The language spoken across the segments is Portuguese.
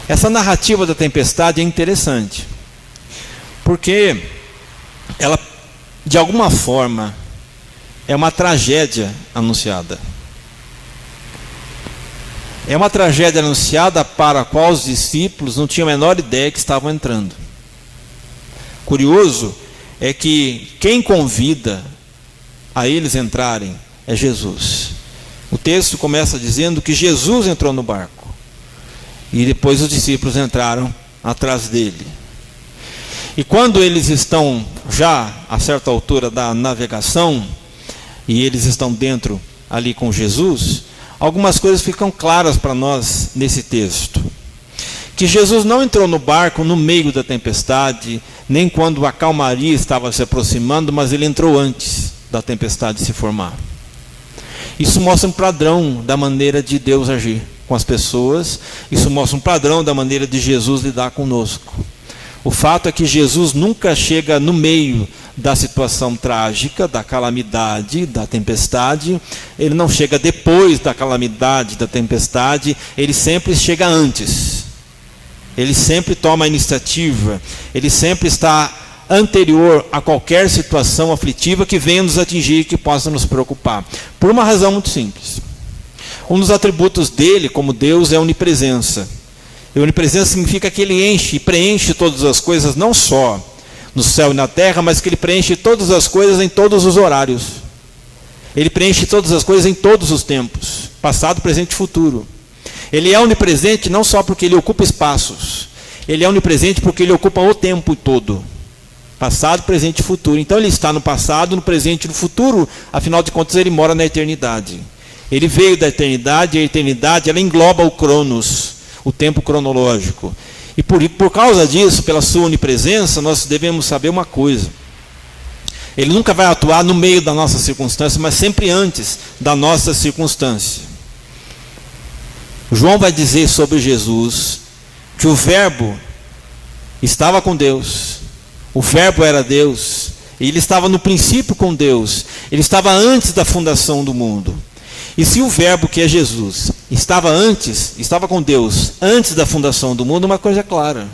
Essa narrativa da tempestade é interessante, porque ela, de alguma forma, é uma tragédia anunciada. É uma tragédia anunciada para a qual os discípulos não tinham a menor ideia que estavam entrando. Curioso é que quem convida a eles entrarem é Jesus. O texto começa dizendo que Jesus entrou no barco e depois os discípulos entraram atrás dele. E quando eles estão já a certa altura da navegação e eles estão dentro ali com Jesus, algumas coisas ficam claras para nós nesse texto. Que Jesus não entrou no barco no meio da tempestade, nem quando a calmaria estava se aproximando, mas ele entrou antes da tempestade se formar. Isso mostra um padrão da maneira de Deus agir com as pessoas. Isso mostra um padrão da maneira de Jesus lidar conosco. O fato é que Jesus nunca chega no meio da situação trágica, da calamidade, da tempestade. Ele não chega depois da calamidade, da tempestade. Ele sempre chega antes. Ele sempre toma a iniciativa. Ele sempre está anterior a qualquer situação aflitiva que venha nos atingir e que possa nos preocupar. Por uma razão muito simples. Um dos atributos dele, como Deus, é a onipresença. E onipresença significa que ele enche e preenche todas as coisas, não só no céu e na terra, mas que ele preenche todas as coisas em todos os horários. Ele preenche todas as coisas em todos os tempos, passado, presente e futuro. Ele é onipresente não só porque ele ocupa espaços, ele é onipresente porque ele ocupa o tempo todo. Passado, presente e futuro. Então ele está no passado, no presente e no futuro, afinal de contas ele mora na eternidade. Ele veio da eternidade, e a eternidade ela engloba o cronos, o tempo cronológico. E por causa disso, pela sua onipresença, nós devemos saber uma coisa. Ele nunca vai atuar no meio da nossa circunstância, mas sempre antes da nossa circunstância. João vai dizer sobre Jesus que o Verbo estava com Deus, o Verbo era Deus, e ele estava no princípio com Deus, ele estava antes da fundação do mundo. E se o Verbo, que é Jesus, estava com Deus antes da fundação do mundo, uma coisa é clara.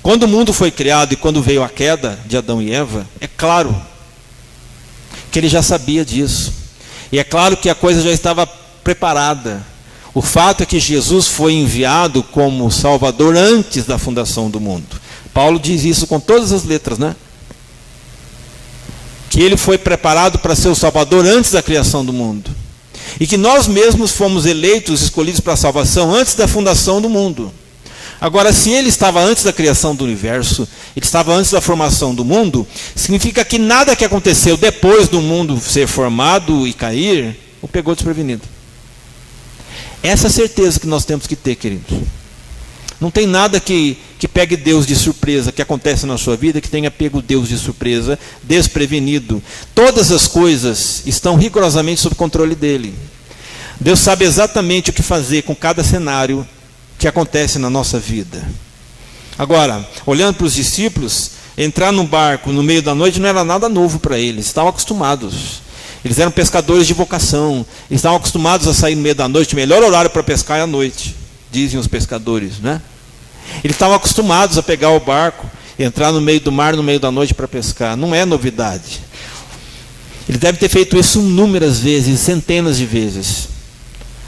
Quando o mundo foi criado e quando veio a queda de Adão e Eva, é claro que ele já sabia disso. E é claro que a coisa já estava preparada. O fato é que Jesus foi enviado como Salvador antes da fundação do mundo. Paulo diz isso com todas as letras, né? Que ele foi preparado para ser o Salvador antes da criação do mundo. E que nós mesmos fomos eleitos, escolhidos para a salvação antes da fundação do mundo. Agora, se ele estava antes da criação do universo, ele estava antes da formação do mundo, significa que nada que aconteceu depois do mundo ser formado e cair, o pegou desprevenido. Essa é a certeza que nós temos que ter, queridos. Não tem nada que pegue Deus de surpresa, que acontece na sua vida, que tenha pego Deus de surpresa, desprevenido. Todas as coisas estão rigorosamente sob controle dele. Deus sabe exatamente o que fazer com cada cenário que acontece na nossa vida. Agora, olhando para os discípulos, entrar num barco no meio da noite não era nada novo para eles, estavam acostumados. Eles eram pescadores de vocação, eles estavam acostumados a sair no meio da noite, o melhor horário para pescar é à noite, dizem os pescadores, né? Eles estavam acostumados a pegar o barco, entrar no meio do mar no meio da noite para pescar, não é novidade. Ele deve ter feito isso inúmeras vezes, centenas de vezes.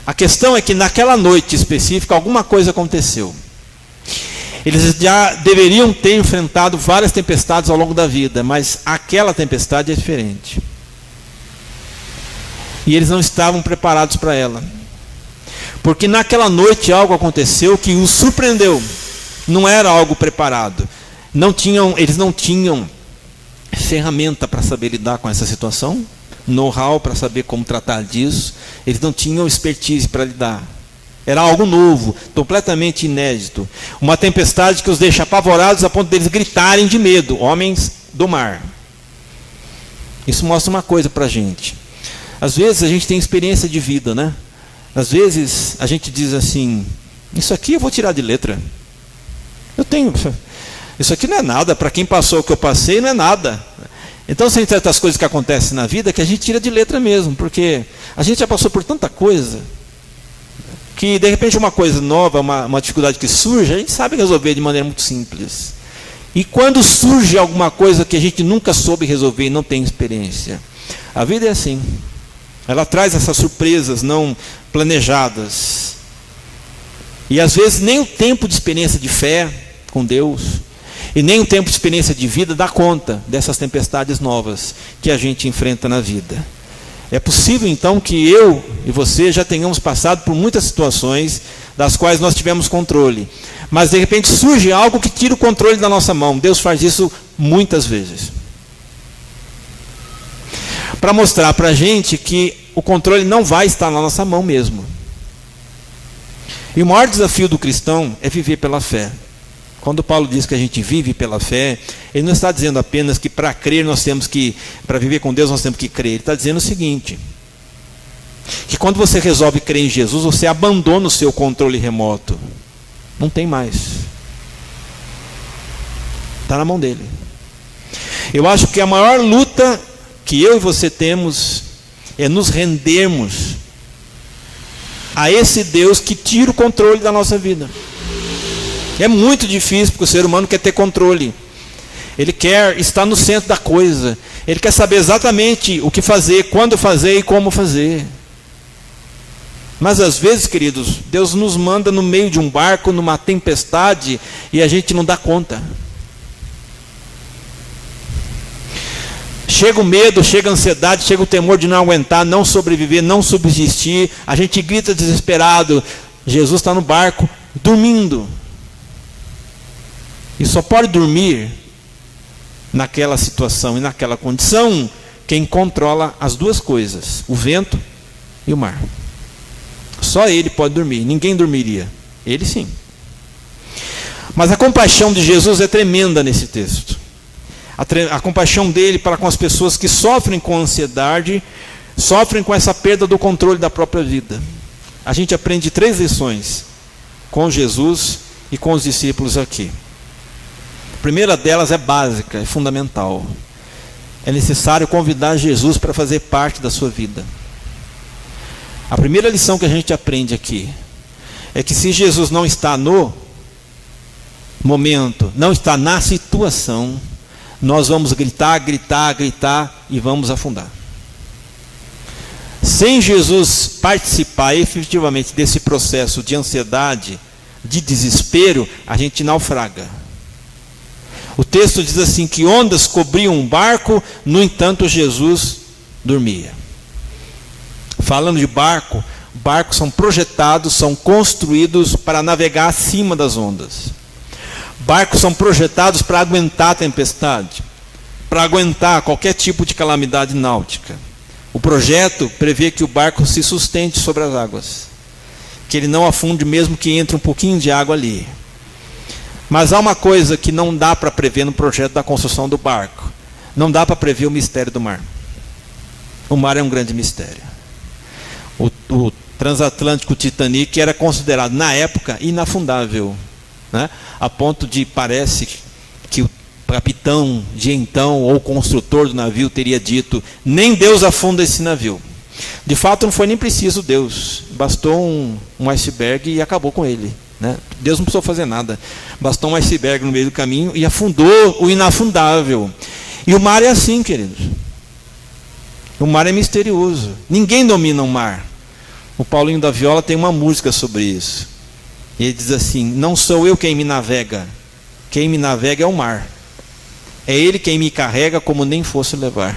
A questão é que naquela noite específica alguma coisa aconteceu. Eles já deveriam ter enfrentado várias tempestades ao longo da vida, mas aquela tempestade é diferente. E eles não estavam preparados para ela. Porque naquela noite algo aconteceu que os surpreendeu. Não era algo preparado. Eles não tinham ferramenta para saber lidar com essa situação, know-how para saber como tratar disso. Eles não tinham expertise para lidar. Era algo novo, completamente inédito. Uma tempestade que os deixa apavorados a ponto deles gritarem de medo, homens do mar. Isso mostra uma coisa para a gente. Às vezes a gente tem experiência de vida, né? Às vezes a gente diz assim, isso aqui eu vou tirar de letra. Isso aqui não é nada, para quem passou o que eu passei não é nada. Então tem certas coisas que acontecem na vida que a gente tira de letra mesmo, porque a gente já passou por tanta coisa que de repente uma coisa nova, uma dificuldade que surge, a gente sabe resolver de maneira muito simples. E quando surge alguma coisa que a gente nunca soube resolver e não tem experiência, a vida é assim. Ela traz essas surpresas não planejadas. E às vezes nem o tempo de experiência de fé com Deus e nem o tempo de experiência de vida dá conta dessas tempestades novas que a gente enfrenta na vida. É possível então que eu e você já tenhamos passado por muitas situações das quais nós tivemos controle, mas de repente surge algo que tira o controle da nossa mão. Deus faz isso muitas vezes para mostrar para a gente que o controle não vai estar na nossa mão mesmo. E o maior desafio do cristão é viver pela fé. Quando Paulo diz que a gente vive pela fé, ele não está dizendo apenas que para crer nós temos que, para viver com Deus nós temos que crer. Ele está dizendo o seguinte, que quando você resolve crer em Jesus, você abandona o seu controle remoto. Não tem mais. Está na mão dele. Eu acho que a maior luta que eu e você temos é nos rendermos a esse Deus que tira o controle da nossa vida. É muito difícil, porque o ser humano quer ter controle. Ele quer estar no centro da coisa. Ele quer saber exatamente o que fazer, quando fazer e como fazer. Mas às vezes, queridos, Deus nos manda no meio de um barco, numa tempestade, e a gente não dá conta. Chega o medo, chega a ansiedade, chega o temor de não aguentar, não sobreviver, não subsistir. A gente grita desesperado. Jesus está no barco, dormindo. E só pode dormir naquela situação e naquela condição quem controla as duas coisas, o vento e o mar. Só ele pode dormir, ninguém dormiria. Ele sim. Mas a compaixão de Jesus é tremenda nesse texto. A compaixão dele para com as pessoas que sofrem com ansiedade, sofrem com essa perda do controle da própria vida. A gente aprende 3 lições com Jesus e com os discípulos aqui. A primeira delas é básica, é fundamental. É necessário convidar Jesus para fazer parte da sua vida. A primeira lição que a gente aprende aqui é que se Jesus não está no momento, não está na situação, nós vamos gritar e vamos afundar. Sem Jesus participar efetivamente desse processo de ansiedade, de desespero, a gente naufraga. O texto diz assim, que ondas cobriam um barco, no entanto Jesus dormia. Falando de barco, barcos são projetados, são construídos para navegar acima das ondas. Barcos são projetados para aguentar a tempestade, para aguentar qualquer tipo de calamidade náutica. O projeto prevê que o barco se sustente sobre as águas, que ele não afunde mesmo que entre um pouquinho de água ali. Mas há uma coisa que não dá para prever no projeto da construção do barco. Não dá para prever o mistério do mar. O mar é um grande mistério. O transatlântico Titanic era considerado na época inafundável, né? A ponto de, parece que o capitão de então, ou o construtor do navio, teria dito, nem Deus afunda esse navio. De fato não foi nem preciso Deus, bastou um iceberg e acabou com ele, né? Deus não precisou fazer nada, bastou um iceberg no meio do caminho e afundou o inafundável. E o mar é assim, queridos. O mar é misterioso, ninguém domina o mar. O Paulinho da Viola tem uma música sobre isso. Ele diz assim, não sou eu quem me navega é o mar. É ele quem me carrega como nem fosse levar.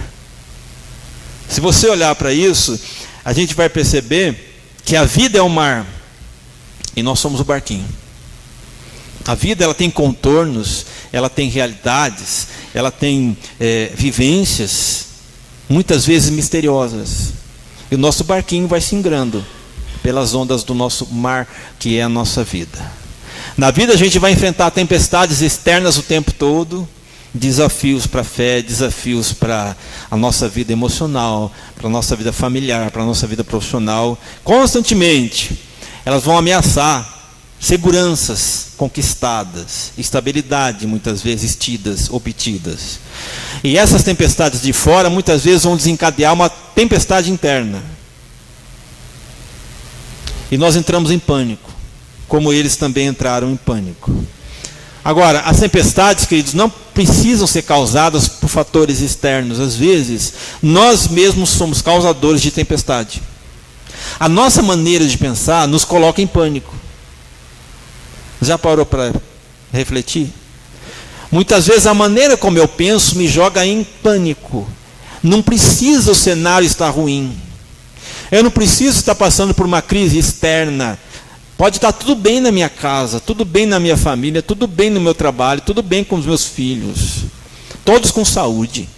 Se você olhar para isso, a gente vai perceber que a vida é o mar e nós somos o barquinho. A vida, ela tem contornos, ela tem realidades, ela tem vivências, muitas vezes misteriosas. E o nosso barquinho vai se ingrando pelas ondas do nosso mar, que é a nossa vida. Na vida a gente vai enfrentar tempestades externas o tempo todo, desafios para a fé, desafios para a nossa vida emocional, para a nossa vida familiar, para a nossa vida profissional. Constantemente, elas vão ameaçar seguranças conquistadas, estabilidade muitas vezes obtidas. E essas tempestades de fora muitas vezes vão desencadear uma tempestade interna. E nós entramos em pânico, como eles também entraram em pânico. Agora, as tempestades, queridos, não precisam ser causadas por fatores externos. Às vezes, nós mesmos somos causadores de tempestade. A nossa maneira de pensar nos coloca em pânico. Já parou para refletir? Muitas vezes a maneira como eu penso me joga em pânico. Não precisa o cenário estar ruim. Eu não preciso estar passando por uma crise externa. Pode estar tudo bem na minha casa, tudo bem na minha família, tudo bem no meu trabalho, tudo bem com os meus filhos. Todos com saúde.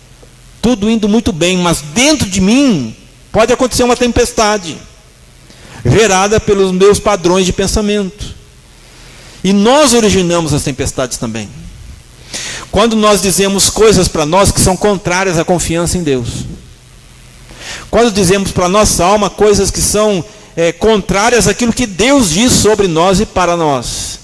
Tudo indo muito bem, mas dentro de mim pode acontecer uma tempestade, gerada pelos meus padrões de pensamento. E nós originamos as tempestades também. Quando nós dizemos coisas para nós que são contrárias à confiança em Deus. Quando dizemos para a nossa alma coisas que são contrárias àquilo que Deus diz sobre nós e para nós.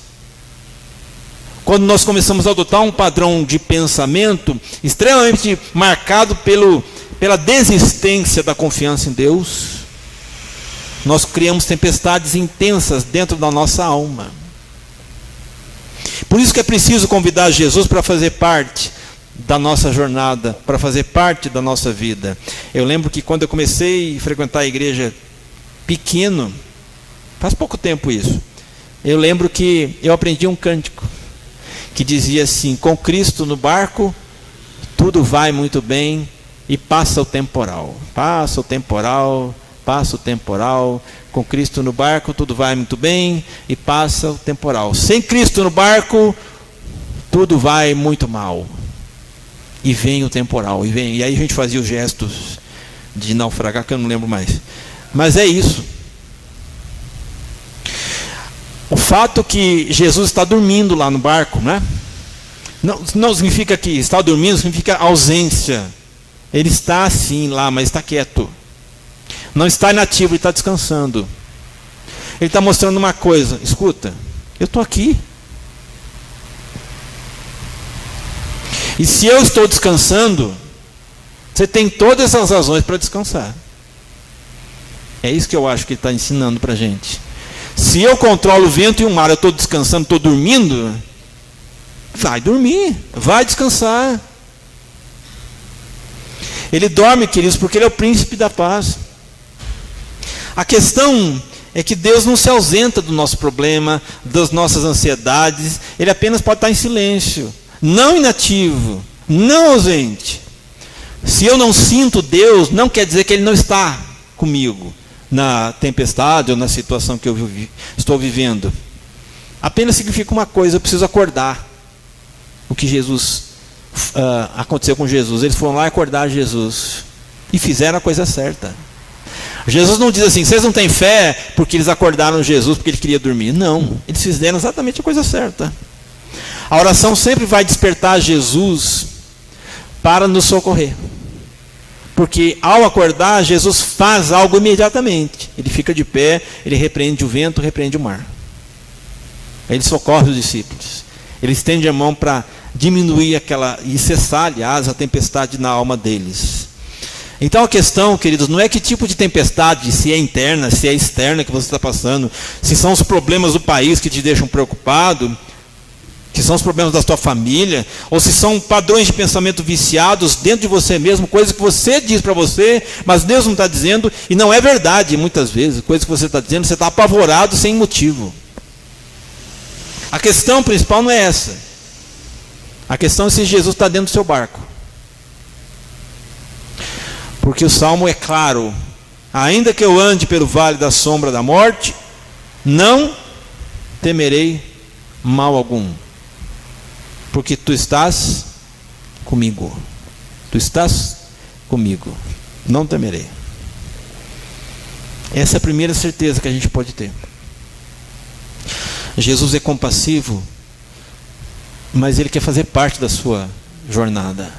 Quando nós começamos a adotar um padrão de pensamento extremamente marcado pela desistência da confiança em Deus, nós criamos tempestades intensas dentro da nossa alma. Por isso que é preciso convidar Jesus para fazer parte da nossa jornada, para fazer parte da nossa vida. Eu lembro que quando eu comecei a frequentar a igreja pequeno, faz pouco tempo isso, eu lembro que eu aprendi um cântico que dizia assim: com Cristo no barco, tudo vai muito bem e passa o temporal. Passa o temporal, passa o temporal. Com Cristo no barco, tudo vai muito bem e passa o temporal. Sem Cristo no barco, tudo vai muito mal. E vem o temporal. E aí a gente fazia os gestos de naufragar, que eu não lembro mais. Mas é isso. O fato que Jesus está dormindo lá no barco, né? Não significa que está dormindo, significa ausência. Ele está assim lá, mas está quieto. Não está inativo, ele está descansando. Ele está mostrando uma coisa: escuta, eu estou aqui. E se eu estou descansando, você tem todas as razões para descansar. É isso que eu acho que ele está ensinando para a gente. Se eu controlo o vento e o mar, eu estou descansando, estou dormindo, vai dormir, vai descansar. Ele dorme, queridos, porque ele é o príncipe da paz. A questão é que Deus não se ausenta do nosso problema, das nossas ansiedades. Ele apenas pode estar em silêncio, não inativo, não ausente. Se eu não sinto Deus, não quer dizer que Ele não está comigo na tempestade ou na situação que eu estou vivendo. Apenas significa uma coisa: eu preciso acordar. O que aconteceu com Jesus. Eles foram lá acordar Jesus e fizeram a coisa certa. Jesus não diz assim: vocês não têm fé porque eles acordaram Jesus porque ele queria dormir. Não, eles fizeram exatamente a coisa certa. A oração sempre vai despertar Jesus para nos socorrer. Porque ao acordar, Jesus faz algo imediatamente. Ele fica de pé, ele repreende o vento, repreende o mar. Ele socorre os discípulos. Ele estende a mão para diminuir e cessar, aliás, a tempestade na alma deles. Então a questão, queridos, não é que tipo de tempestade, se é interna, se é externa que você está passando, se são os problemas do país que te deixam preocupado, se são os problemas da sua família, ou se são padrões de pensamento viciados dentro de você mesmo, coisas que você diz para você, mas Deus não está dizendo, e não é verdade muitas vezes, coisas que você está dizendo, você está apavorado sem motivo. A questão principal não é essa. A questão é se Jesus está dentro do seu barco. Porque o Salmo é claro: ainda que eu ande pelo vale da sombra da morte, não temerei mal algum, porque tu estás comigo. Tu estás comigo, não temerei. Essa é a primeira certeza que a gente pode ter. Jesus é compassivo, mas Ele quer fazer parte da sua jornada.